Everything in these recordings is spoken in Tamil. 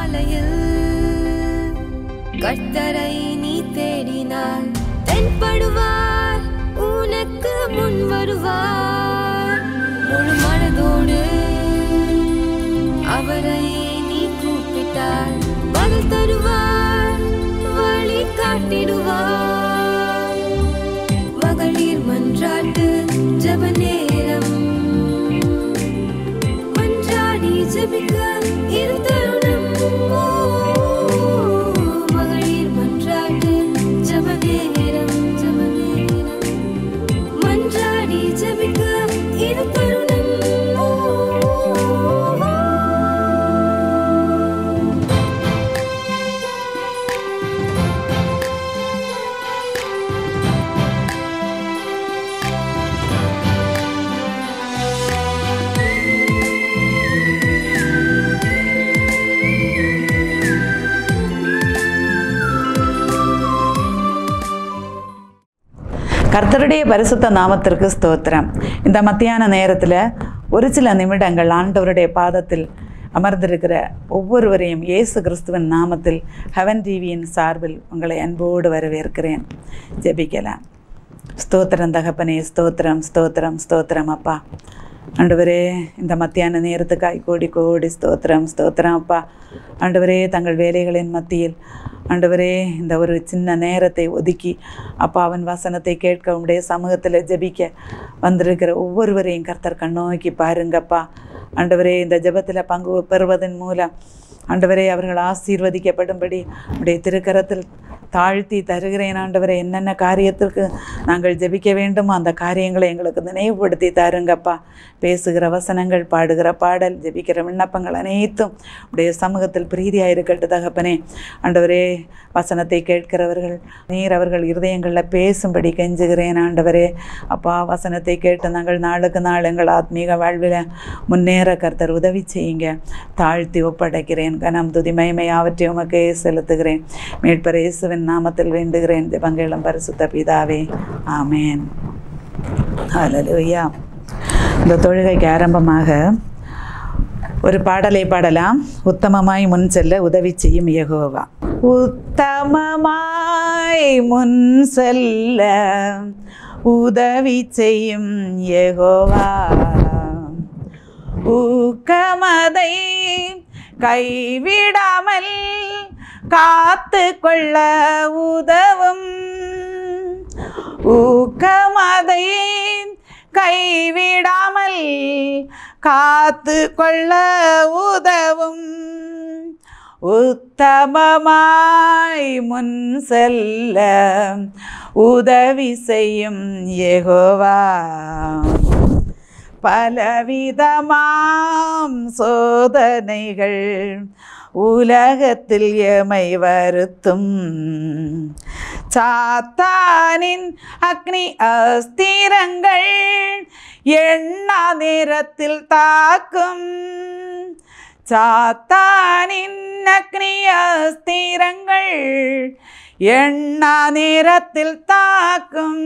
காலையில் கர்த்தரை நீ தேடினால் தென்படுவார், உனக்கு முன் வருவார். முழு மனதோடு அவரை நீ கூப்பிட்டால் பதில் தருவார், வழி காட்டிடுவார். மகளிர் மன்றாட்டு ஜெப நேரம், மன்றாடி ஜெபிக்க இரு தருணம். மகளிர் மன்றாட்டு ஜெப நேரம், மன்றாடி ஜெபிக்க இரு தருணம். கர்த்தருடைய பரிசுத்த நாமத்திற்கு ஸ்தோத்திரம். இந்த மத்தியான நேரத்தில் ஒரு சில நிமிடங்கள் ஆண்டவருடைய பாதத்தில் அமர்ந்திருக்கிற ஒவ்வொருவரையும் இயேசு கிறிஸ்துவின் நாமத்தில் ஹெவன் டிவியின் சார்பில் உங்களை அன்போடு வரவேற்கிறேன். ஜெபிக்கலாம். ஸ்தோத்திரம் தகப்பனே, ஸ்தோத்திரம் ஸ்தோத்திரம் ஸ்தோத்திரம் அப்பா. ஆண்டவரே, இந்த மத்தியான நேரத்துக்காய் கோடி கோடி ஸ்தோத்திரம் ஸ்தோத்திரம் அப்பா. ஆண்டவரே, தங்கள் வேலைகளின் மத்தியில் ஆண்டவரே இந்த ஒரு சின்ன நேரத்தை ஒதுக்கி அப்பா அவன் வசனத்தை கேட்க உடைய சமூகத்தில் ஜெபிக்க வந்திருக்கிற ஒவ்வொருவரையும் கர்த்தர் கண்ணோக்கி பாருங்கப்பா. ஆண்டவரே, இந்த ஜெபத்தில் பங்கு பெறுவதன் மூலம் ஆண்டவரே அவர்கள் ஆசீர்வதிக்கப்படும்படி உடைய திருக்கரத்தில் தாழ்த்தி தருகிறேன். ஆண்டவரே, என்னென்ன காரியத்திற்கு நாங்கள் ஜெபிக்க வேண்டுமோ அந்த காரியங்களை எங்களுக்கு நினைவுபடுத்தி தாருங்கப்பா. பேசுகிற வசனங்கள், பாடுகிற பாடல், ஜெபிக்கிற விண்ணப்பங்கள் அனைத்தும் உடைய சமூகத்தில் பிரீதியாக இருக்கட்டும் தகப்பனே. ஆண்டவரே, வசனத்தை கேட்கிறவர்கள் நீர் அவர்கள் இருதயங்களில் பேசும்படி கெஞ்சுகிறேன். ஆண்டவரே அப்பா, வசனத்தை கேட்டு நாங்கள் நாளுக்கு நாள் எங்கள் ஆத்மீக வாழ்வில் முன்னேற கர்த்தர் உதவி செய்யுங்க. தாழ்த்தி ஒப்படைக்கிறேன். கனம் துதி மகிமை யாவற்றையும் உமக்கே செலுத்துகிறேன். மீட்பர் இயேசுவின் நாமத்தில் வேண்டுகிறேன் ஜெபங்களும் பரிசுத்த பிதாவே, ஆமேன். ஹல்லேலூயா. இந்த தொழுகைக்கு ஆரம்பமாக ஒரு பாடலை பாடலாம். உத்தமமாய் முன் செல்ல உதவி செய்யும் யெகோவா. உத்தமமாய் முன் செல்ல உதவி செய்யும் யெகோவா, ஊக்கமதை கைவிடாமல் காத்து கொள்ள உதவும். ஊக்கமதை கைவிடாமல் காத்து கொள்ள உதவும். உத்தமமாய் முன் செல்ல உதவி செய்யும் யெகோவா, பலவிதமாம் சோதனைகள் உலகத்தில் எமை வருத்தும். சாத்தானின் அக்னி அஸ்திரங்கள் எண்ணா நேரத்தில் தாக்கும். சாத்தானின் அக்னி அஸ்திரங்கள் எண்ணா நேரத்தில் தாக்கும்.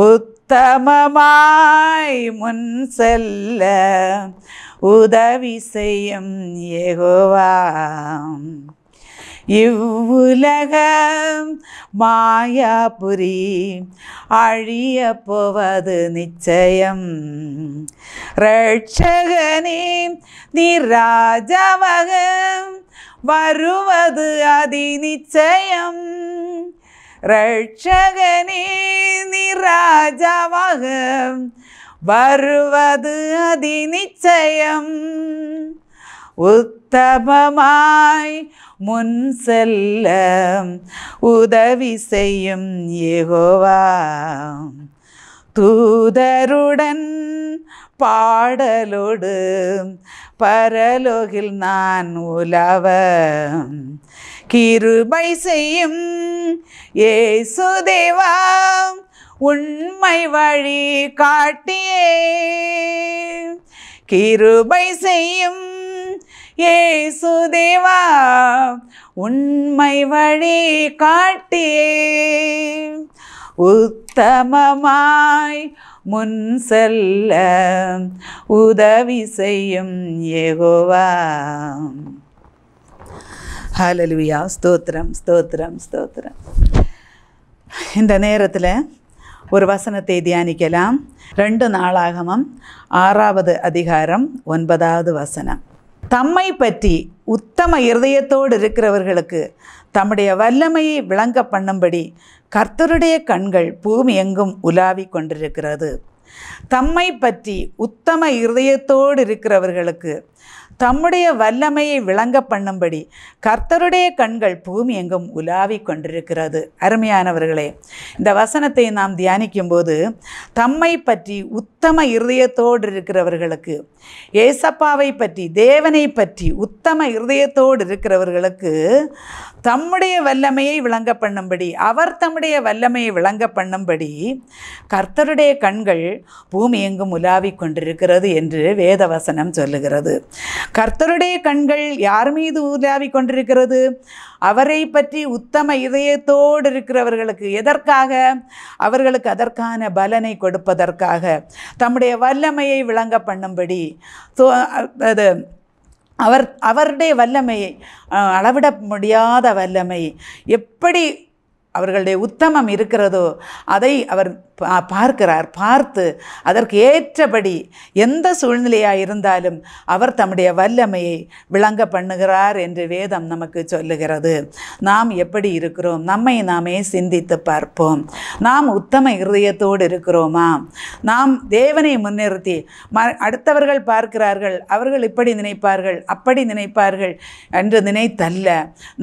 உத்தமமாய் முன் செல்ல உதவி செய்யும் யெகோவா, இவ்வுலகம் மாயாபுரி அழிய போவது நிச்சயம். இரட்சகனே நிராஜாவாக வருவது அதி நிச்சயம். இரட்சகனே நிராஜாவாக வருவது அதி நிச்சயம். உத்தமமாய் முன் செல்ல உதவி செய்யும் யெகோவா, தூதருடன் பாடலோடு பரலோகில் நான் உலவ கிருபை செய்யும் இயேசுதேவா, உண்மை வழி காட்டியே. கிருபை செய்யும் இயேசுதேவா, உண்மை வழி காட்டியே. உத்தமமாய் முன் செல்ல உதவி செய்யும் யெகோவா. ஹல்லேலூயா. ஸ்தோத்திரம், ஸ்தோத்திரம், ஸ்தோத்திரம். இந்த நேரத்தில் ஒரு வசனத்தை தியானிக்கலாம். 2 நாளாகமம் 6வது அதிகாரம் 9வது வசனம். தம்மை பற்றி உத்தம இருதயத்தோடு இருக்கிறவர்களுக்கு தம்முடைய வல்லமையை விளங்க பண்ணும்படி கர்த்தருடைய கண்கள் பூமி எங்கும் உலாவிக் கொண்டிருக்கிறது. தம்மை பற்றி உத்தம இருதயத்தோடு இருக்கிறவர்களுக்கு தம்முடைய வல்லமையை விளங்க பண்ணும்படி கர்த்தருடைய கண்கள் பூமி எங்கும் உலாவிக் கொண்டிருக்கிறது. அருமையானவர்களே, இந்த வசனத்தை நாம் தியானிக்கும்போது தம்மை பற்றி உத்தம இருதயத்தோடு இருக்கிறவர்களுக்கு, ஏசப்பாவை பற்றி, தேவனை பற்றி உத்தம இருதயத்தோடு இருக்கிறவர்களுக்கு தம்முடைய வல்லமையை விளங்க பண்ணும்படி, அவர் தம்முடைய வல்லமையை விளங்க பண்ணும்படி கர்த்தருடைய கண்கள் பூமி எங்கும் உலாவிக் கொண்டிருக்கிறது என்று வேத வசனம் சொல்லுகிறது. கர்த்தருடைய கண்கள் யார் மீது உலாவிக் கொண்டிருக்கிறது? அவரை பற்றி உத்தம இதயத்தோடு இருக்கிறவர்களுக்கு. எதற்காக? அவர்களுக்கு அதற்கான பலனை கொடுப்பதற்காக, தம்முடைய வல்லமையை விளங்க பண்ணும்படி. அது அவருடைய வல்லமையை, அளவிட முடியாத வல்லமை எப்படி அவர்களுடைய உத்தமம் இருக்கிறதோ அதை அவர் பார்க்கிறார். பார்த்து அதற்கு ஏற்றபடி எந்த சூழ்நிலையாக இருந்தாலும் அவர் தம்முடைய வல்லமையை விளங்க பண்ணுகிறார் என்று வேதம் நமக்கு சொல்லுகிறது. நாம் எப்படி இருக்கிறோம்? நம்மை நாமே சிந்தித்து பார்ப்போம். நாம் உத்தம இருதயத்தோடு இருக்கிறோமா? நாம் தேவனை முன்னிறுத்தி அடுத்தவர்கள் பார்க்கிறார்கள், அவர்கள் இப்படி நினைப்பார்கள், அப்படி நினைப்பார்கள் என்று நினைத்தல்ல,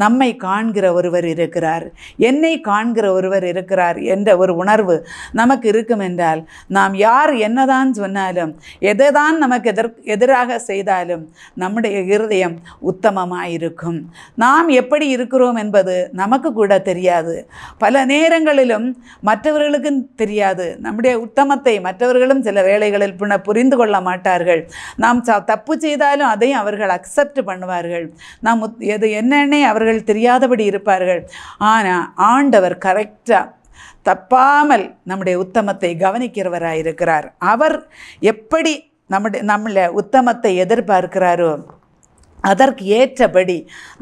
நம்மை காண்கிற ஒருவர் இருக்கிறார், என்னை காண்கிற ஒருவர் இருக்கிறார் என்ற ஒரு உணர்வு நமக்கு இருக்கும் என்றால், நாம் யார் என்னதான் சொன்னாலும், எதைதான் நமக்கு எதிராக செய்தாலும் நம்முடைய இருதயம் உத்தமமாயிருக்கும். நாம் எப்படி இருக்கிறோம் என்பது நமக்கு கூட தெரியாது. பல நேரங்களிலும் மற்றவர்களுக்கும் தெரியாது. நம்முடைய உத்தமத்தை மற்றவர்களும் சில வேளைகளில் புரிந்து கொள்ள மாட்டார்கள். நாம் தப்பு செய்தாலும் அதையும் அவர்கள் அக்செப்ட் பண்ணுவார்கள். நாம் எது என்னன்னே அவர்கள் தெரியாதபடி இருப்பார்கள். ஆனால் ஆண்டவர் கரெக்டாக தப்பாமல் நம்முடைய உத்தமத்தை கவனிக்கிறவராயிருக்கிறார். அவர் எப்படி நம்மள உத்தமத்தை எதிர்பார்க்கிறாரோ அதற்கு ஏற்றபடி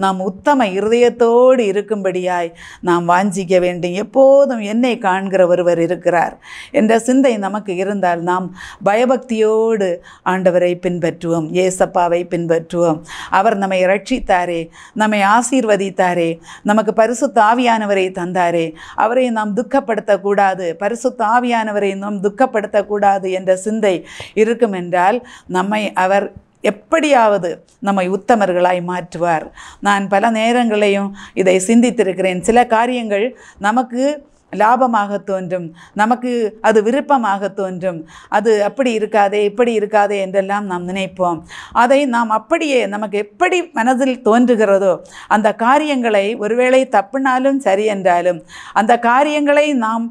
நாம் உத்தம இருதயத்தோடு இருக்கும்படியாய் நாம் வாஞ்சிக்க வேண்டும். எப்போதும் என்னை காண்கிற ஒருவர் இருக்கிறார் என்ற சிந்தை நமக்கு இருந்தால் நாம் பயபக்தியோடு ஆண்டவரை பின்பற்றுவோம், ஏசப்பாவை பின்பற்றுவோம். அவர் நம்மை ரட்சித்தாரே, நம்மை ஆசீர்வதித்தாரே, நமக்கு பரிசுத்த ஆவியானவரை தந்தாரே, அவரை நாம் துக்கப்படுத்தக்கூடாது, பரிசுத்த ஆவியானவரை நாம் துக்கப்படுத்தக்கூடாது என்ற சிந்தை இருக்கும் என்றால் நம்மை அவர் எப்படியாவது நம்மை உத்தமர்களாய் மாற்றுவார். நான் பல நேரங்களையும் இதை சிந்தித்திருக்கிறேன். சில காரியங்கள் நமக்கு லாபமாக தோன்றும், நமக்கு அது விருப்பமாக தோன்றும். அது அப்படி இருக்காதே, இப்படி இருக்காதே என்றெல்லாம் நாம் நினைப்போம். அதை நாம் அப்படியே நமக்கு எப்படி மனதில் தோன்றுகிறதோ அந்த காரியங்களை, ஒருவேளை தப்புனாலும் சரி என்றாலும் அந்த காரியங்களை நாம்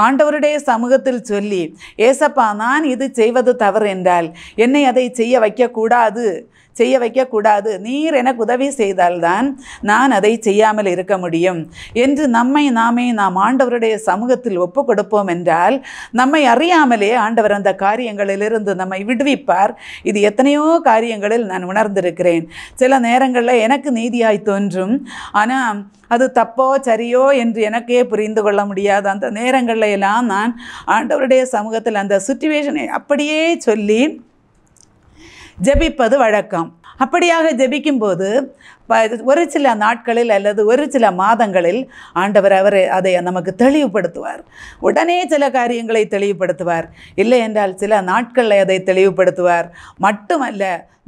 ஆண்டவருடைய சமூகத்தில் சொல்லி, ஏசப்பா நான் இது செய்வது தவறு என்றால் என்னை அதை செய்ய வைக்கக்கூடாது, நீர் எனக்கு உதவி செய்தால்தான் நான் அதை செய்யாமல் இருக்க முடியும் என்று நம்மை நாமே நாம் ஆண்டவருடைய சமூகத்தில் ஒப்பு கொடுப்போம் என்றால் நம்மை அறியாமலே ஆண்டவர் அந்த காரியங்களிலிருந்து நம்மை விடுவிப்பார். இது எத்தனையோ காரியங்களில் நான் உணர்ந்திருக்கிறேன். சில நேரங்களில் எனக்கு நீதியாய் தோன்றும், ஆனால் அது தப்போ சரியோ என்று எனக்கே புரிந்து கொள்ள முடியாது. அந்த நேரங்களில் எல்லாம் நான் ஆண்டவருடைய சமூகத்தில் அந்த சிச்சுவேஷனை அப்படியே சொல்லி ஜெபிப்பது வழக்கம். அப்படியாக ஜெபிக்கும்போது ஒரு சில நாட்களில் அல்லது ஒரு சில மாதங்களில் ஆண்டவர் அதை நமக்கு தெளிவுபடுத்துவார். உடனே சில காரியங்களை தெளிவுபடுத்துவார். இல்லை என்றால் சில நாட்களில் அதை தெளிவுபடுத்துவார். மட்டுமல்ல,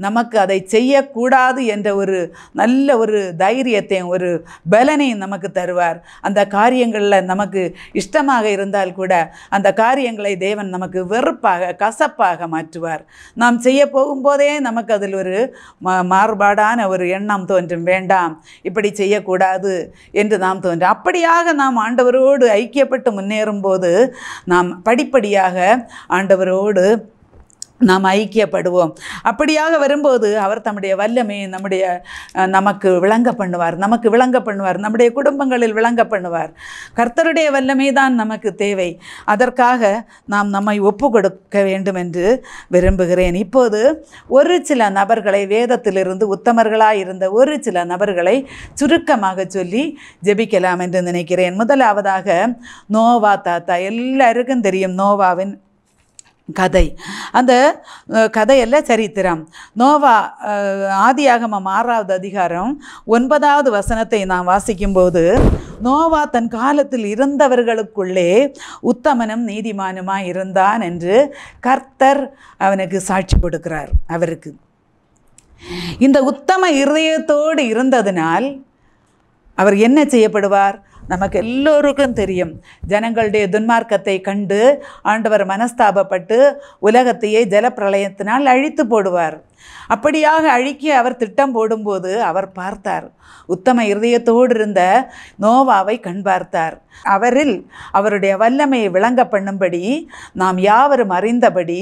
நமக்கு அதை செய்யக்கூடாது என்ற ஒரு நல்ல ஒரு தைரியத்தையும் ஒரு பலனையும் நமக்கு தருவார். அந்த காரியங்களில் நமக்கு இஷ்டமாக இருந்தால் கூட அந்த காரியங்களை தேவன் நமக்கு வெறுப்பாக, கசப்பாக மாற்றுவார். நாம் செய்ய போகும்போதே நமக்கு அதில் ஒரு மாறுபாடான ஒரு எண்ணம் தோன்றும். வேண்டாம், இப்படி செய்யக்கூடாது என்று நாம் தோன்றும். அப்படியாக நாம் ஆண்டவரோடு ஐக்கியப்பட்டு முன்னேறும்போது நாம் படிப்படியாக ஆண்டவரோடு நாம் ஐக்கியப்படுவோம். அப்படியாக வரும்போது அவர் தம்முடைய வல்லமையை நமக்கு விளங்க பண்ணுவார், நம்முடைய குடும்பங்களில் விளங்க பண்ணுவார். கர்த்தருடைய வல்லமை தான் நமக்கு தேவை. அதற்காக நாம் நம்மை ஒப்பு கொடுக்க வேண்டும் என்று விரும்புகிறேன். இப்போது ஒரு சில நபர்களை, வேதத்திலிருந்து உத்தமர்களாக இருந்த ஒரு சில நபர்களை சுருக்கமாக சொல்லி ஜெபிக்கலாம் என்று நினைக்கிறேன். முதலாவதாக நோவா தாத்தா. எல்லாருக்கும் தெரியும் நோவாவின் கதை. அந்த கதையெல்லாம் சரித்திரம். நோவா ஆதியாகமம் 6வது அதிகாரம் 9வது வசனத்தை நாம் வாசிக்கும்போது, நோவா தன் காலத்தில் இருந்தவர்களுக்குள்ளே உத்தமனும் நீதிமானுமாய் இருந்தான் என்று கர்த்தர் அவனுக்கு சாட்சி கொடுக்கிறார். அவருக்கு இந்த உத்தம இருதயத்தோடு இருந்ததினால் அவர் என்ன செய்யப்படுவார்? நமக்கு எல்லோருக்கும் தெரியும். ஜனங்களுடைய துன்மார்க்கத்தை கண்டு ஆண்டவர் மனஸ்தாபப்பட்டு உலகத்தையே ஜலப்பிரளயத்தினால் அழித்து போடுவார். அப்படியாக அழிக்க அவர் திட்டம் போடும்போது அவர் பார்த்தார், உத்தம இருதயத்தோடு இருந்த நோவாவை கண் பார்த்தார். அவருடைய வல்லமையை விளங்க பண்ணும்படி நாம் யாவரும் அறிந்தபடி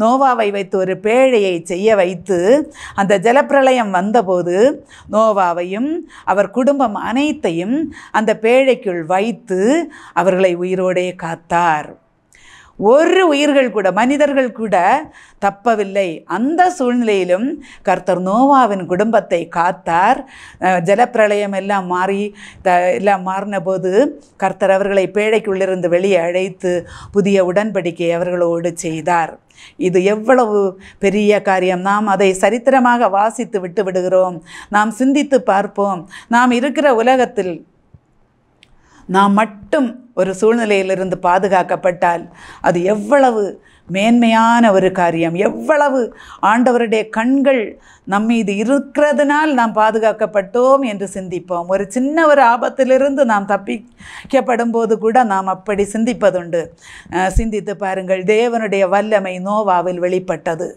நோவாவை வைத்து ஒரு பேழையை செய்ய வைத்து, அந்த ஜலப்பிரளயம் வந்தபோது நோவாவையும் அவர் குடும்பம் அனைத்தையும் அந்த பேழைக்குள் வைத்து அவர்களை உயிரோடே காத்தார். ஒரு உயிர்கள் கூட, மனிதர்கள் கூட தப்பவில்லை. அந்த சூழ்நிலையிலும் கர்த்தர் நோவாவின் குடும்பத்தை காத்தார். ஜலப்பிரளயம் எல்லாம் மாறின போது கர்த்தர் அவர்களை பேழைக்குள்ளிருந்து வெளியே அழைத்து புதிய உடன்படிக்கை அவர்களோடு செய்தார். இது எவ்வளவு பெரிய காரியம்! நாம் அதை சரித்திரமாக வாசித்து விட்டு விடுகிறோம். நாம் சிந்தித்து பார்ப்போம். நாம் இருக்கிற உலகத்தில் நாம் மட்டும் ஒரு சூழ்நிலையிலிருந்து பாதுகாக்கப்பட்டால் அது எவ்வளவு மேன்மையான ஒரு காரியம்! எவ்வளவு ஆண்டவருடைய கண்கள் நம்மீது இருக்கிறதுனால் நாம் பாதுகாக்கப்பட்டோம் என்று சிந்திப்போம். ஒரு சின்ன ஒரு ஆபத்திலிருந்து நாம் தப்பிக்கப்படும் போது கூட நாம் அப்படி சிந்திப்பதுண்டு. சிந்தித்து பாருங்கள், தேவனுடைய வல்லமை நோவாவில் வெளிப்பட்டது.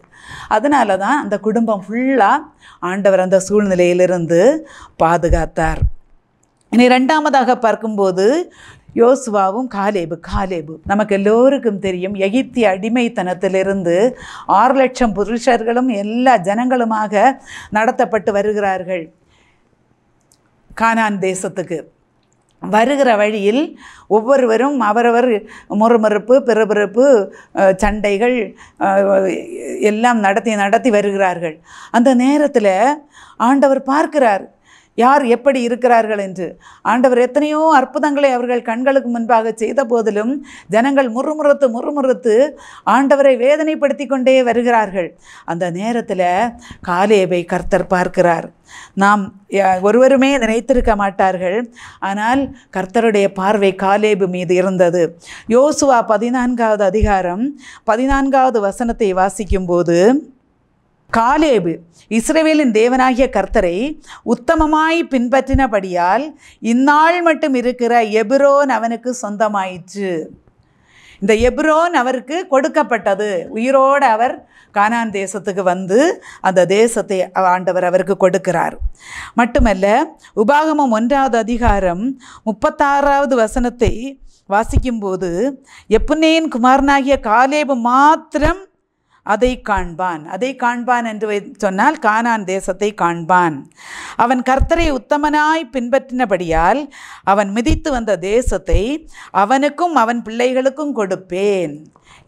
அதனால தான் அந்த குடும்பம் ஃபுல்லாக ஆண்டவர் அந்த சூழ்நிலையிலிருந்து பாதுகாத்தார். இனி இரண்டாவதாக பார்க்கும்போது யோசுவாவும் காலேபு. நமக்கு எல்லோருக்கும் தெரியும், எகிப்திய அடிமைத்தனத்திலிருந்து 6 லட்சம் புருஷர்களும் எல்லா ஜனங்களுமாக நடத்தப்பட்டு வருகிறார்கள் கானான் தேசத்துக்கு. வருகிற வழியில் ஒவ்வொருவரும் அவரவர் முறுமுறுப்பு, பிறபிறப்பு, சண்டைகள் எல்லாம் நடத்தி வருகிறார்கள். அந்த நேரத்தில் ஆண்டவர் பார்க்கிறார் யார் எப்படி இருக்கிறார்கள் என்று. ஆண்டவர் எத்தனையோ அற்புதங்களை அவர்கள் கண்களுக்கு முன்பாக செய்த போதிலும் ஜனங்கள் முறுமுறுத்து ஆண்டவரை வேதனைப்படுத்தி கொண்டே வருகிறார்கள். அந்த நேரத்தில் காலேபை கர்த்தர் பார்க்கிறார். நாம் ஒருவருமே நினைத்திருக்க மாட்டார்கள், ஆனால் கர்த்தருடைய பார்வை காலேபு மீது இருந்தது. யோசுவா 14வது அதிகாரம் 14வது வசனத்தை வாசிக்கும்போது, காலேபு இஸ்ரவேலின் தேவனாகிய கர்த்தரை உத்தமமாய் பின்பற்றினபடியால் இந்நாள் மட்டும் இருக்கிற எபிரோன் அவனுக்கு சொந்தமாயிற்று. இந்த எபிரோன் அவருக்கு கொடுக்கப்பட்டது. உயிரோடு அவர் கானான் தேசத்துக்கு வந்து அந்த தேசத்தை ஆண்டவர் அவருக்கு கொடுக்கிறார். மட்டுமல்ல, உபாகமம் 1வது அதிகாரம் 36வது வசனத்தை வாசிக்கும்போது, எப்புன்னேயின் குமாரனாகிய காலேபு மாத்திரம் அதை காண்பான் என்று சொன்னால் கானான் தேசத்தை காண்பான். அவன் கர்த்தரை உத்தமனாய் பின்பற்றினபடியால் அவன் மிதித்து வந்த தேசத்தை அவனுக்கும் அவன் பிள்ளைகளுக்கும் கொடுப்பேன்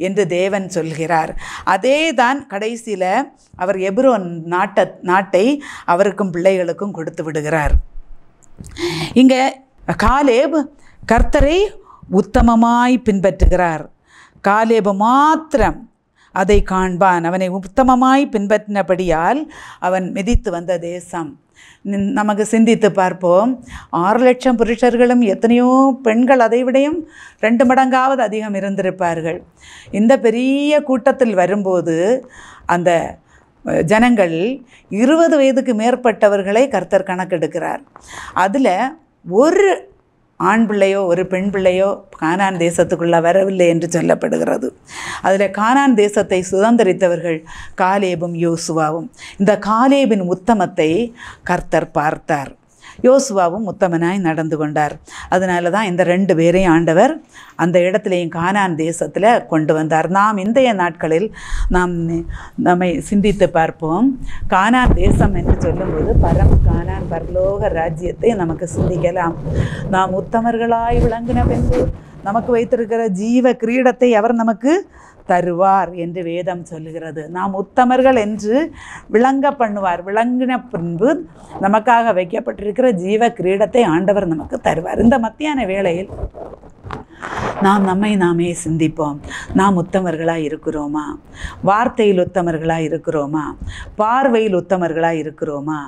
என்று தேவன் சொல்கிறார். அதே தான் கடைசியில் அவர் எபிரோன் நாட்டை அவருக்கும் பிள்ளைகளுக்கும் கொடுத்து விடுகிறார். இங்கே காலேப் கர்த்தரை உத்தமமாய் பின்பற்றுகிறார். காலேபு மாத்திரம் அதை காண்பான். அவனை உத்தமமாய் பின்பற்றினபடியால் அவன் மிதித்து வந்த தேசம். நமக்கு சிந்தித்து பார்ப்போம். 6 லட்சம் புருஷர்களும் எத்தனையோ பெண்கள் அதை விடையும் 2 மடங்காவது அதிகம் இருந்திருப்பார்கள். இந்த பெரிய கூட்டத்தில் வரும்போது அந்த ஜனங்கள் 20 வயதுக்கு மேற்பட்டவர்களை கர்த்தர் கணக்கெடுக்கிறார். அதில் ஒரு ஆண் பிள்ளையோ ஒரு பெண் பிள்ளையோ கானான் தேசத்துக்குள்ளே வரவில்லை என்று சொல்லப்படுகிறது. அதில் கானான் தேசத்தை சுதந்திரித்தவர்கள் காலேபும் யோசுவாவும். இந்த காலேபின் உத்தமத்தை கர்த்தர் பார்த்தார். யோசுவாவும் உத்தமனாய் நடந்து கொண்டார். அதனால தான் இந்த 2 பேரையும் ஆண்டவர் அந்த இடத்துலையும் கானான் தேசத்தில் கொண்டு வந்தார். நாம் இன்றைய நாட்களில் நம்மை சிந்தித்து பார்ப்போம். கானான் தேசம் என்று சொல்லும்போது பரம் கானான் பரலோக ராஜ்யத்தை நமக்கு சிந்திக்கலாம். நாம் உத்தமர்களாய் விளங்கின பின்பு நமக்கு வைத்திருக்கிற ஜீவ கிரீடத்தை அவர் நமக்கு தருவார் என்று வேதம் சொல்லுகிறது. நாம் உத்தமர்கள் என்று விளங்கின பின்பு நமக்காக வைக்கப்பட்டிருக்கிற ஜீவ கிரீடத்தை ஆண்டவர் நமக்கு தருவார். இந்த மத்தியான வேளையில் நாம் நம்மை நாமே சிந்திப்போம். நாம் உத்தமர்களாக இருக்கிறோமா? வார்த்தையில் ஒத்தமர்களாக இருக்கிறோமா? பார்வையில் ஒத்தமர்களாக இருக்கிறோமா?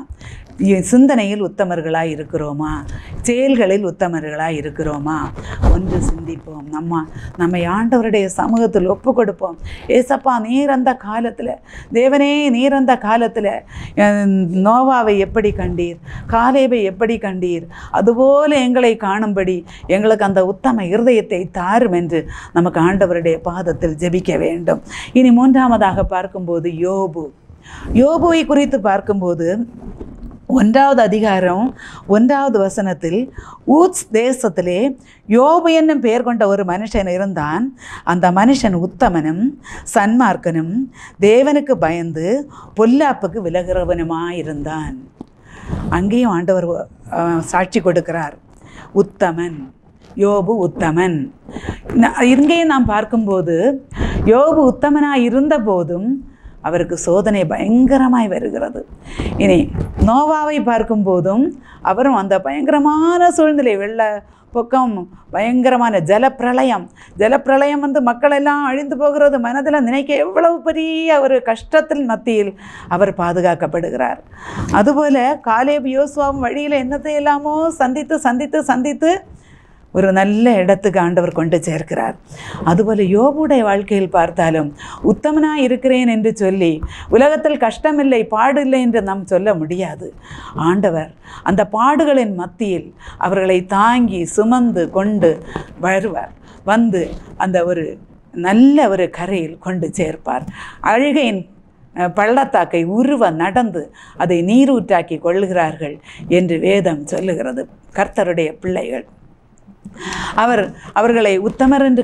சிந்தனையில் உத்தமர்களாக இருக்கிறோமா? செயல்களில் உத்தமர்களாக இருக்கிறோமா? ஒன்று சிந்திப்போம். நம்மை ஆண்டவருடைய சமூகத்தில் ஒப்பு கொடுப்போம். ஏசப்பா, நீர் அந்த காலத்தில், தேவனே நீர் அந்த காலத்தில் நோவாவை எப்படி கண்டீர், காலேபை எப்படி கண்டீர், அதுபோல எங்களை காணும்படி எங்களுக்கு அந்த உத்தம இருதயத்தை தாரும் என்று நமக்கு ஆண்டவருடைய பாதத்தில் ஜெபிக்க வேண்டும். இனி 3ஆவதாக பார்க்கும்போது யோபுவை குறித்து பார்க்கும்போது 1வது அதிகாரம் 1வது வசனத்தில், ஊத்ஸ் தேசத்திலே யோபு என்னும் பெயர் கொண்ட ஒரு மனுஷன் இருந்தான். அந்த மனுஷன் உத்தமனும் சன்மார்க்கனும் தேவனுக்கு பயந்து பொல்லாப்புக்கு விலகிறவனுமாயிருந்தான். அங்கேயும் ஆண்டவர் சாட்சி கொடுக்கிறார். உத்தமன், யோபு உத்தமன். இங்கேயும் நாம் பார்க்கும்போது யோபு உத்தமனாக இருந்த போதும் அவருக்கு சோதனை பயங்கரமாய் வருகிறது. இனி நோவாவை பார்க்கும்போதும் அவரும் அந்த பயங்கரமான சூழ்நிலை, வெள்ள பொக்கம், பயங்கரமான ஜலப்பிரளயம் மக்கள் எல்லாம் அழிந்து போகிறது. மனதில் நினைக்க எவ்வளவு பெரிய ஒரு கஷ்டத்தில் மத்தியில் அவர் பாதுகாக்கப்படுகிறார். அதுபோல் காலேபு யோசுவாவும் வழியில் என்னத்தை எல்லாமோ சந்தித்து ஒரு நல்ல இடத்துக்கு ஆண்டவர் கொண்டு சேர்க்கிறார். அதுபோல் யோபுடைய வாழ்க்கையில் பார்த்தாலும் உத்தமனாக இருக்கிறேன் என்று சொல்லி உலகத்தில் கஷ்டமில்லை, பாடில்லை என்று நாம் சொல்ல முடியாது. ஆண்டவர் அந்த பாடுகளின் மத்தியில் அவர்களை தாங்கி சுமந்து கொண்டு வருவார். அந்த ஒரு நல்ல ஒரு கரையில் கொண்டு சேர்ப்பார். அழுகையின் பள்ளத்தாக்கை நடந்து அதை நீரூற்றாக்கி கொள்கிறார்கள் என்று வேதம் சொல்லுகிறது. கர்த்தருடைய பிள்ளைகள் அவர்களை உத்தமர் என்று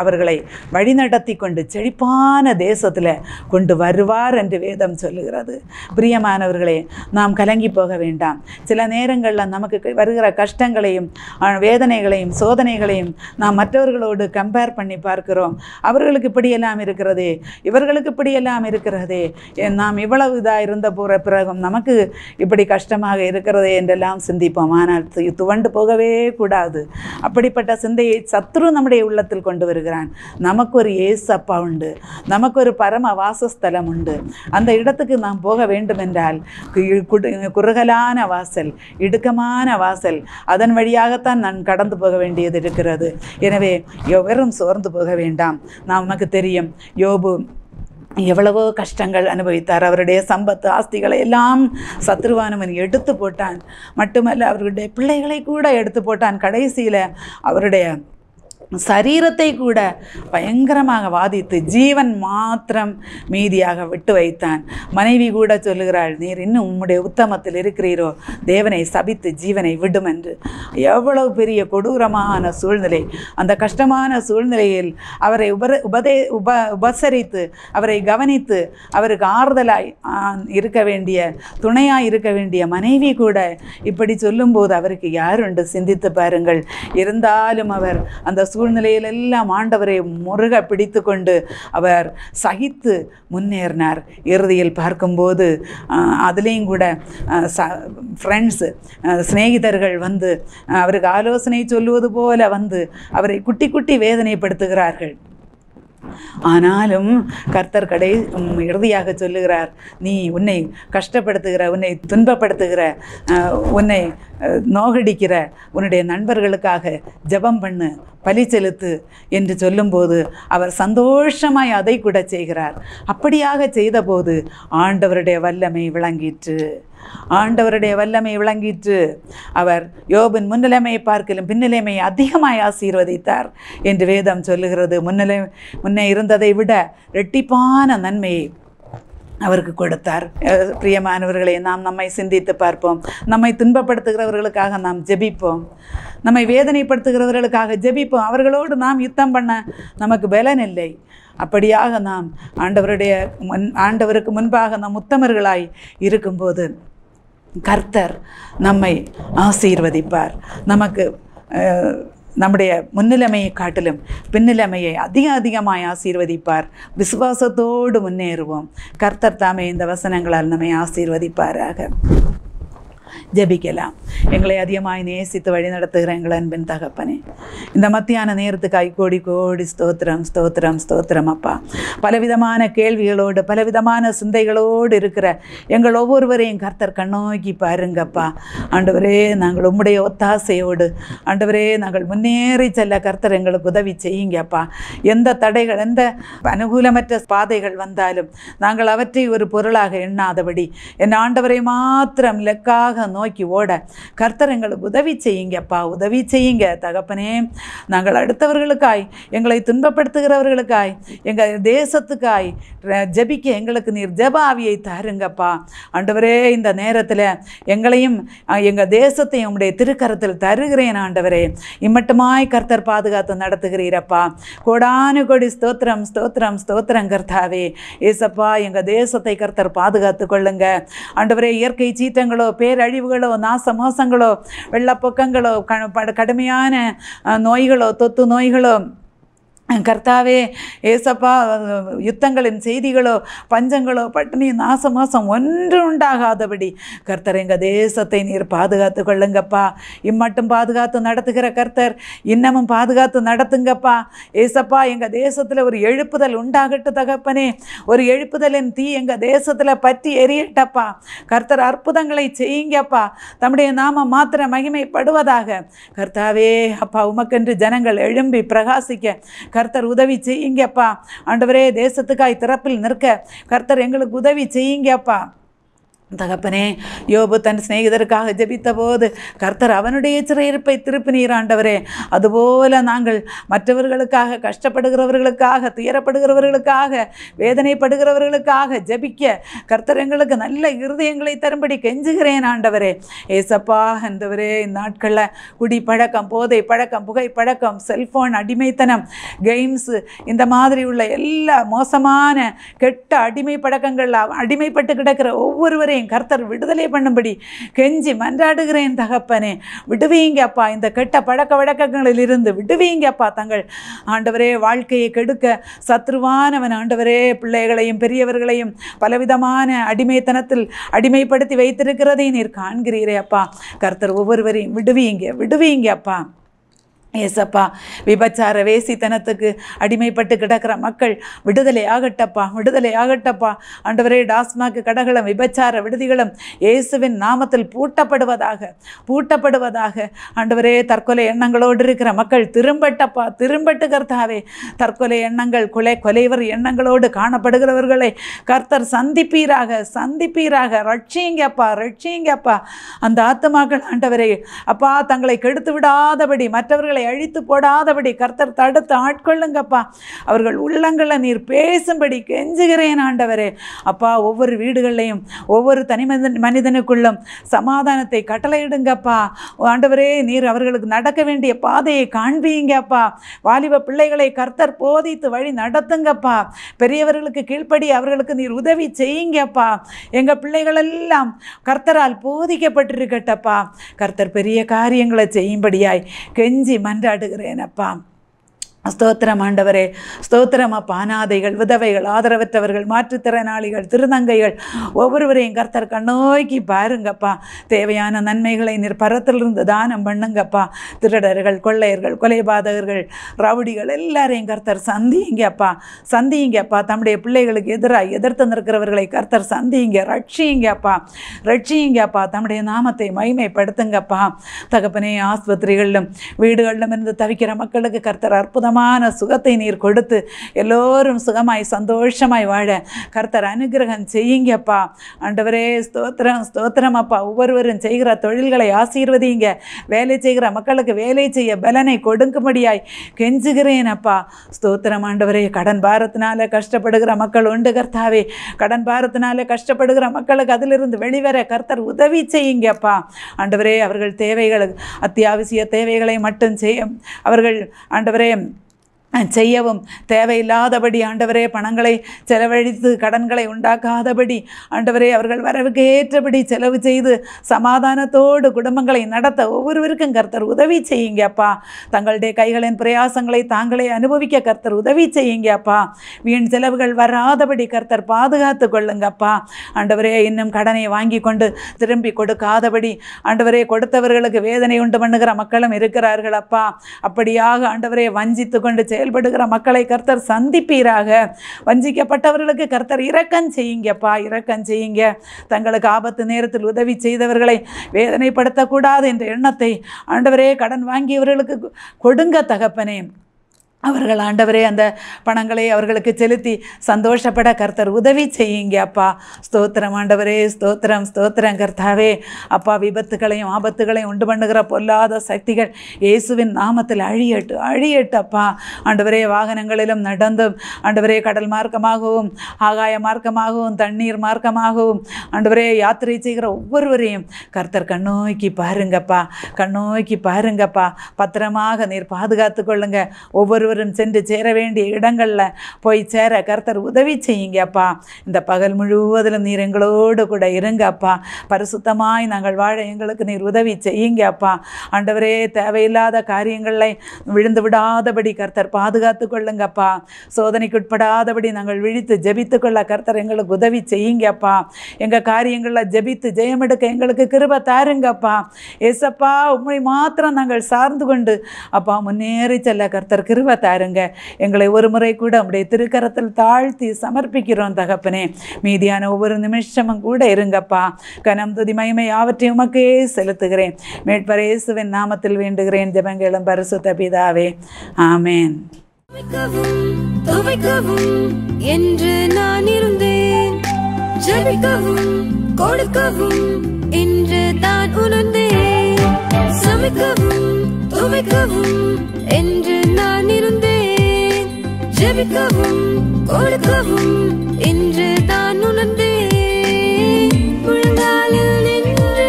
அவர்களை வழிநடத்தி கொண்டு செழிப்பான தேசத்தில் கொண்டு வருவார் என்று வேதம் சொல்லுகிறது. பிரியமானவர்களே, நாம் கலங்கி போக வேண்டாம். சில நேரங்களில் நமக்கு வருகிற கஷ்டங்களையும் வேதனைகளையும் சோதனைகளையும் நாம் மற்றவர்களோடு கம்பேர் பண்ணி பார்க்கிறோம். அவர்களுக்கு இப்படியெல்லாம் இருக்கிறதே, இவர்களுக்கு இப்படியெல்லாம் இருக்கிறதே, நாம் இவ்வளவு இதாக இருந்த பிறகும் நமக்கு இப்படி கஷ்டமாக இருக்கிறதே என்றெல்லாம் சிந்திப்போம். ஆனால் துவண்டு போகவே கூடாது. அப்படிப்பட்ட சிந்தையை சத்ரு நம்முடைய உள்ளத்தில் கொண்டு வருகிறான். நமக்கு ஒரு ஏசப்பா உண்டு, நமக்கு ஒரு பரம வாசஸ்தலம் உண்டு. அந்த இடத்துக்கு நாம் போக வேண்டும் என்றால் குறுகலான வாசல், இடுக்கமான வாசல், அதன் வழியாகத்தான் நான் கடந்து போக வேண்டியது இருக்கிறது. எனவே வெறும் சோர்ந்து போக வேண்டாம். நமக்கு தெரியும், யோபு எவ்வளவோ கஷ்டங்கள் அனுபவித்தார். அவருடைய சம்பத்து ஆஸ்திகளை எல்லாம் சத்ருவானவன் எடுத்து போட்டான். மட்டுமல்ல, அவர்களுடைய பிள்ளைகளை கூட எடுத்து போட்டான். கடைசியில் அவருடைய சரீரத்தை கூட பயங்கரமாக வாதித்து ஜீவன் மாத்திரம் மீதியாக விட்டு வைத்தான். மனைவி கூட சொல்லுகிறாள், நீர் இன்னும் உம்முடைய உத்தமத்தில் இருக்கிறீரோ, தேவனை சபித்து ஜீவனை விடும் என்று. எவ்வளவு பெரிய கொடூரமான சூழ்நிலை! அந்த கஷ்டமான சூழ்நிலையில் அவரை உபசரித்து அவரை கவனித்து அவருக்கு ஆறுதலாய் இருக்க வேண்டிய, துணையாய் இருக்க வேண்டிய மனைவி கூட இப்படி சொல்லும்போது அவருக்கு யாருண்டு? சிந்தித்து பாருங்கள். இருந்தாலும் அவர் அந்த சூழ்நிலையிலெல்லாம் ஆண்டவரை முருக பிடித்து கொண்டு அவர் சகித்து முன்னேறினார். இறுதியில் பார்க்கும்போது அதுலேயும் கூட ஃப்ரெண்ட்ஸு, சிநேகிதர்கள் அவருக்கு ஆலோசனை சொல்லுவது போல அவரை குட்டி வேதனைப்படுத்துகிறார்கள். ஆனாலும் கர்த்தர் இறுதியாக சொல்லுகிறார், நீ உன்னை கஷ்டப்படுத்துகிற, உன்னை துன்பப்படுத்துகிற, உன்னை நோகடிக்கிற உன்னுடைய நண்பர்களுக்காக ஜெபம் பண்ணு, பலி செலுத்து என்று சொல்லும்போது அவர் சந்தோஷமாய் அதை கூட செய்கிறார். அப்படியாக செய்தபோது ஆண்டவருடைய வல்லமை விளங்கிற்று. அவர் யோபின் முன்னிலைமையை பார்க்கலும் பின்னிலைமையை அதிகமாய் ஆசீர்வதித்தார் என்று வேதம் சொல்லுகிறது. முன்னே இருந்ததை விட இரட்டிப்பான நன்மையை அவருக்கு கொடுத்தார். பிரியமானவர்களே, நாம் நம்மை சிந்தித்து பார்ப்போம். நம்மை துன்பப்படுத்துகிறவர்களுக்காக நாம் ஜெபிப்போம், நம்மை வேதனைப்படுத்துகிறவர்களுக்காக ஜெபிப்போம். அவர்களோடு நாம் யுத்தம் பண்ண நமக்கு பலன் இல்லை. அப்படியாக நாம் ஆண்டவருக்கு முன்பாக நாம் உத்தமர்களாய் இருக்கும்போது கர்த்தர் நம்மை ஆசீர்வதிப்பார். நமக்கு நம்முடைய முன்னிலைமையை காட்டிலும் பின்னிலைமையை அதிகமாய் ஆசீர்வதிப்பார். விசுவாசத்தோடு முன்னேறுவோம். கர்த்தர் தாமே இந்த வசனங்களால் நம்மை ஆசீர்வதிப்பாராக. ஜெபிக்கலாம். எங்களை அதிகமாய் நேசித்து வழி நடத்துகிற எங்கள் அன்பின் தகப்பனே, இந்த மத்தியான நேரத்துக்காய் கோடி கோடி ஸ்தோத்திரம் ஸ்தோத்திரம் ஸ்தோத்திரம் அப்பா. பலவிதமான கேள்விகளோடு பலவிதமான சிந்தைகளோடு இருக்கிற எங்கள் ஒவ்வொருவரையும் கர்த்தர் கண்ணோக்கி பாருங்கப்பா. ஆண்டவரே, நாங்கள் உம்முடைய ஒத்தாசையோடு ஆண்டவரே நாங்கள் முன்னேறி செல்ல கர்த்தர் எங்களுக்கு உதவி செய்யுங்கப்பா. எந்த தடைகள், எந்த அனுகூலமற்ற பாதைகள் வந்தாலும் நாங்கள் அவற்றை ஒரு பொருளாக எண்ணாதபடி என் ஆண்டவரை மாத்திரம் இலக்காக நோக்கி ஓட கர்த்தர் எங்களுக்கு உதவி செய்யுங்கப்பா. உதவி செய்யுங்க தகப்பனே. நாங்கள் அடுத்தவர்களுக்காய், எங்களை துன்பப்படுத்துகிறவர்களுக்காய், எங்கள் தேசத்துக்காய் ஜெபிக்க எங்களுக்கு நீர் ஜெப ஆவியை தாருங்கப்பா. ஆண்டவரே, இந்த நேரத்தில் எங்களையும் எங்கள் தேசத்தையும் உம்முடைய திருக்கரத்தில் தருகிறேன் ஆண்டவரே. இம்மட்டுமாய் கர்த்தர் பாதுகாத்து நடத்துகிறீரப்பா. கோடானு கோடி ஸ்தோத்திரம் ஸ்தோத்திரம் ஸ்தோத்திரம் கர்த்தாவே. ஏசப்பா, எங்கள் தேசத்தை கர்த்தர் பாதுகாத்து கொள்ளுங்க ஆண்டவரே. இயற்கை சீற்றங்களோ, பேரழிவுகளோ, நாசமோசங்களோ, வெள்ளப்பொக்கங்களோ, கடுமையான நோய்களோ, தொத்து நோய்களோ கர்த்தாவே ஏசப்பா, யுத்தங்களின் செய்திகளோ, பஞ்சங்களோ, பட்டினி, நாசமோசம் ஒன்று உண்டாகாதபடி கர்த்தர் எங்கள் தேசத்தை நீர் பாதுகாத்து கொள்ளுங்கப்பா. இம்மட்டும் பாதுகாத்து நடத்துகிற கர்த்தர் இன்னமும் பாதுகாத்து நடத்துங்கப்பா. ஏசப்பா, எங்கள் தேசத்தில் ஒரு எழுப்புதல் உண்டாகட்டு தகப்பனே. ஒரு எழுப்புதலின் தீ எங்கள் தேசத்தில் பற்றி எரியட்டப்பா. கர்த்தர் அற்புதங்களை செய்யுங்கப்பா. தம்முடைய நாமம் மாத்திர மகிமைப்படுவதாக. கர்த்தாவே அப்பா, உமக்கென்று ஜனங்கள் எழும்பி பிரகாசிக்க கர்த்தர் உதவி செய்யுங்கப்பா. ஆண்டவரே, தேசத்துக்காய் திறப்பில் நிற்க கர்த்தர் எங்களுக்கு உதவி செய்யுங்கப்பா. தகப்பனே, யோபு தன் சிநேகிதருக்காக ஜெபித்த போது கர்த்தர் அவனுடைய சிறையிருப்பை திருப்பினீர் ஆண்டவரே. அதுபோல நாங்கள் மற்றவர்களுக்காக, கஷ்டப்படுகிறவர்களுக்காக, துயரப்படுகிறவர்களுக்காக, வேதனைப்படுகிறவர்களுக்காக ஜெபிக்க கர்த்தர் எங்களுக்கு நல்ல இருதயங்களை தரும்படி கெஞ்சுகிறேன் ஆண்டவரே. ஏசப்பா, ஆண்டவரே, இந்நாட்களில் குடி பழக்கம், போதை பழக்கம், புகை பழக்கம், செல்ஃபோன் அடிமைத்தனம், கேம்ஸு, இந்த மாதிரி உள்ள எல்லா மோசமான கெட்ட அடிமை பழக்கங்கள் அடிமைப்பட்டு கிடக்கிற ஒவ்வொருவரையும் கர்த்தர் விடுதலை பண்ணும்படி கெஞ்சி மன்றாடுகிறேன் தகப்பனே. விடுவீங்கப்பா, இந்த கெட்ட பழக்க வழக்கங்களில் இருந்து விடுவீங்கப்பா. தங்கள் ஆண்டவரே வாழ்க்கையை கெடுக்க சத்ருவானவன் ஆண்டவரே பிள்ளைகளையும் பெரியவர்களையும் பலவிதமான அடிமைத்தனத்தில் அடிமைப்படுத்தி வைத்திருக்கிறதை நீர் காண்கிறீரே அப்பா. கர்த்தர் ஒவ்வொருவரையும் விடுவீங்க அப்பா. ஏசப்பா, விபச்சார வேசித்தனத்துக்கு அடிமைப்பட்டு கிடக்கிற மக்கள் விடுதலை ஆகட்டப்பா, விடுதலை ஆகட்டப்பா. ஆண்டவரே, டாஸ்மாக் கடைகளும் விபச்சார விடுதிகளும் இயேசுவின் நாமத்தில் பூட்டப்படுவதாக. ஆண்டவரே, தற்கொலை எண்ணங்களோடு இருக்கிற மக்கள் திரும்பட்டப்பா, திரும்பட்டு கர்த்தாவே. தற்கொலை எண்ணங்கள், கொலைவர் எண்ணங்களோடு காணப்படுகிறவர்களை கர்த்தர் சந்திப்பீராக. ரட்சிங்கப்பா. அந்த ஆத்துமாக்கள் ஆண்டவரே அப்பா, தங்களை கெடுத்து விடாதபடி, மற்றவர்களை அழித்து போடாதபடி கர்த்தர் தடுத்து ஆட்கொள்ளுங்கப்பா. அவர்கள் உள்ளங்களை நீர் பேசும்படி கெஞ்சுகிறேன் ஆண்டவரே அப்பா. ஒவ்வொரு வீடுகளையும், ஒவ்வொரு தனி மனிதனுக்குள்ளும் சமாதானத்தை கட்டளையிடுங்கப்பா ஆண்டவரே. நீர் அவர்களுக்கு நடக்க வேண்டிய பாதையை காண்பீங்கப்பா. வாலிப பிள்ளைகளை கர்த்தர் போதித்து வழி நடத்துங்கப்பா. பெரியவர்களுக்கு கீழ்ப்படி அவர்களுக்கு நீர் உதவி செய்யுங்கப்பா. எங்கள் பிள்ளைகளெல்லாம் கர்த்தரால் போதிக்கப்பட்டிருக்கட்டப்பா. கர்த்தர் பெரிய காரியங்களை செய்யும்படியாய் கெஞ்சி மன்றாடுகிறேன் அப்பா. ஸ்தோத்திரம் ஆண்டவரே, ஸ்தோத்திரம் அப்பா. அனாதைகள், விதவைகள், ஆதரவற்றவர்கள், மாற்றுத்திறனாளிகள், திருநங்கைகள் ஒவ்வொருவரையும் கர்த்தர் கண்ணோக்கி பாருங்கப்பா. தேவையான நன்மைகளை நீர் பரத்திலிருந்து தானம் பண்ணுங்கப்பா. திருடர்கள், கொள்ளையர்கள், கொலைபாதகர்கள், ரவுடிகள் எல்லாரையும் கர்த்தர் சந்திங்கப்பா. தம்முடைய பிள்ளைகளுக்கு எதிர்த்து நிற்கிறவர்களை கர்த்தர் சந்திங்க. ரட்சிங்கப்பா. தம்முடைய நாமத்தை மகிமைப்படுத்துங்கப்பா. தகப்பனே, ஆஸ்பத்திரிகளிலும் வீடுகளிலும் இருந்து தவிக்கிற மக்களுக்கு கர்த்தர் அற்புதமாக பூரணமான சுகத்தை நீர் கொடுத்து எல்லோரும் சுகமாய் சந்தோஷமாய் வாழ கர்த்தர் அனுகிரகம் செய்யுங்கப்பா. ஆண்டவரே ஸ்தோத்திரம் ஸ்தோத்திரம் அப்பா. ஒவ்வொருவரும் செய்கிற தொழில்களை ஆசீர்வதிங்க. வேலை செய்கிற மக்களுக்கு வேலை செய்ய பலனை கொடுக்கும்படியாய் கெஞ்சுகிறேன் அப்பா. ஸ்தோத்திரம் ஆண்டவரே. கடன் பாரத்தினால கஷ்டப்படுகிற மக்கள் உண்டு கர்த்தாவே. கடன் பாரத்தினால கஷ்டப்படுகிற மக்களுக்கு அதிலிருந்து வெளிவர கர்த்தர் உதவி செய்யுங்கப்பா. ஆண்டவரே அவர்கள் தேவைகள் அத்தியாவசிய தேவைகளை மட்டும் அவர்கள் ஆண்டவரே செய்யவும், தேவையில்லாதபடி ஆண்டவரே பணங்களை செலவழித்து கடன்களை உண்டாக்காதபடி ஆண்டவரே அவர்கள் வரவுக்கு ஏற்றபடி செலவு செய்து சமாதானத்தோடு குடும்பங்களை நடத்த ஒவ்வொருவருக்கும் கர்த்தர் உதவி செய்யுங்கப்பா. தங்களுடைய கைகளின் பிரயாசங்களை தாங்களே அனுபவிக்க கர்த்தர் உதவி செய்யுங்கப்பா. வீண் செலவுகள் வராதபடி கர்த்தர் பாதுகாத்து கொள்ளுங்கப்பா. ஆண்டவரே இன்னும் கடனை வாங்கி கொண்டு திரும்பி கொடுக்காதபடி ஆண்டவரே கொடுத்தவர்களுக்கு வேதனை உண்டு பண்ணுகிற மக்களும் இருக்கிறார்கள் அப்பா. அப்படியாக ஆண்டவரே வஞ்சித்து கொண்டு செயல்படுகிற மக்களை கர்த்தர் சந்திப்பீராக. வஞ்சிக்கப்பட்டவர்களுக்கு கர்த்தர் இரக்கம் செய்யுங்கப்பா, இரக்கம் செய்யுங்க. தங்களுக்கு ஆபத்து நேரத்தில் உதவி செய்தவர்களை வேதனைப்படுத்தக்கூடாது என்ற எண்ணத்தை ஆண்டவரே கடன் வாங்கியவர்களுக்கு கொடுங்க தகப்பனே. அவர்கள் ஆண்டவரே அந்த பணங்களை அவர்களுக்கு செலுத்தி சந்தோஷப்பட கர்த்தர் உதவி செய்யுங்க அப்பா. ஸ்தோத்திரம் ஆண்டவரே. ஸ்தோத்திரம் ஸ்தோத்திரம் கர்த்தாவே. அப்பா விபத்துகளையும் ஆபத்துகளையும் உண்டு பண்ணுகிற பொல்லாத சக்திகள் இயேசுவின் நாமத்தில் அழியட்டு அழியட்டு அப்பா. ஆண்டவரே வாகனங்களிலும் நடந்தும் ஆண்டவரே கடல் மார்க்கமாகவும் ஆகாய மார்க்கமாகவும் தண்ணீர் மார்க்கமாகவும் ஆண்டவரே யாத்திரை செய்கிற ஒவ்வொருவரையும் கர்த்தர் கண்ணோக்கி பாருங்கப்பா, கண்ணோக்கி பாருங்கப்பா. பத்திரமாக நீர் பாதுகாத்து கொள்ளுங்க. ஒவ்வொருவரும் சென்று சேர வேண்டிய இடங்களில் போய் சேர கர்த்தர் உதவி செய்யுங்கப்பா. இந்த பகல் முழுவதிலும் நீர் எங்களோடு கூட இருங்கப்பா. பரிசுத்தமாய் நாங்கள் வாழ எங்களுக்கு நீர் உதவி செய்யுங்கப்பா. ஆண்டவரே தேவையில்லாத காரியங்களை விழுந்து விடாதபடி கர்த்தர் பாதுகாத்து கொள்ளுங்கப்பா. சோதனைக்குட்படாதபடி நாங்கள் விழித்து ஜெபித்து கொள்ள கர்த்தர் எங்களுக்கு உதவி செய்யுங்கப்பா. எங்கள் காரியங்களில் ஜெபித்து ஜெயமெடுக்க எங்களுக்கு கிருபை தாருங்கப்பா. ஏசப்பா உம்மை மாத்திரம் நாங்கள் சார்ந்து கொண்டு அப்பா முன்னேறி செல்ல கர்த்தர் கிருபை தாருங்க. எங்களை ஒரு முறை கூட உம்முடைய திருக்கரத்தில் தாழ்த்தி சமர்ப்பிக்கிறோம் தகப்பனே. மீதியான ஒவ்வொரு நிமிஷமும் கூட இருங்கப்பா. கனம் துதி மகிமை யாவற்றையும் உமக்கே செலுத்துகிறேன். மீட்பர் இயேசுவின் நாமத்தில் வேண்டுகிறேன் ஜெபங்களும் பரிசுத்த பிதாவே. ஆமென். துவைக்கவும் என்று நான் இருந்தேன், ஜெபிக்கவும் கொடுக்கவும் என்று தான் உணர்ந்தேன். சமைக்கவும் துவைக்கவும் என்று நான் இருந்தேன், ஜெபிக்கவும் கொடுக்கவும் என்று தான் உணர்ந்தேன். முழங்காலில் நின்று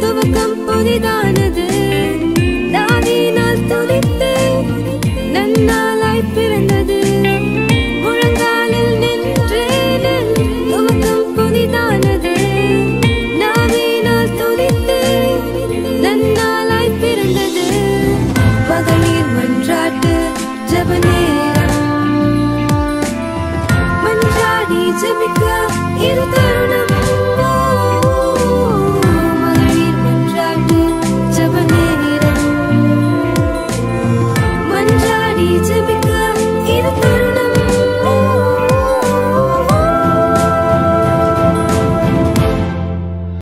துவக்கம் புதிதானது, தாவினால் துதித்தேன் நன்னாளாய் பிறந்தது. முழங்காலில் நின்று துவக்கம் புதிதானது, நாவினால் துதித்தேன் நன்னாளாய் பிறந்தது. மகளிர் மன்றாட்டு ஜெப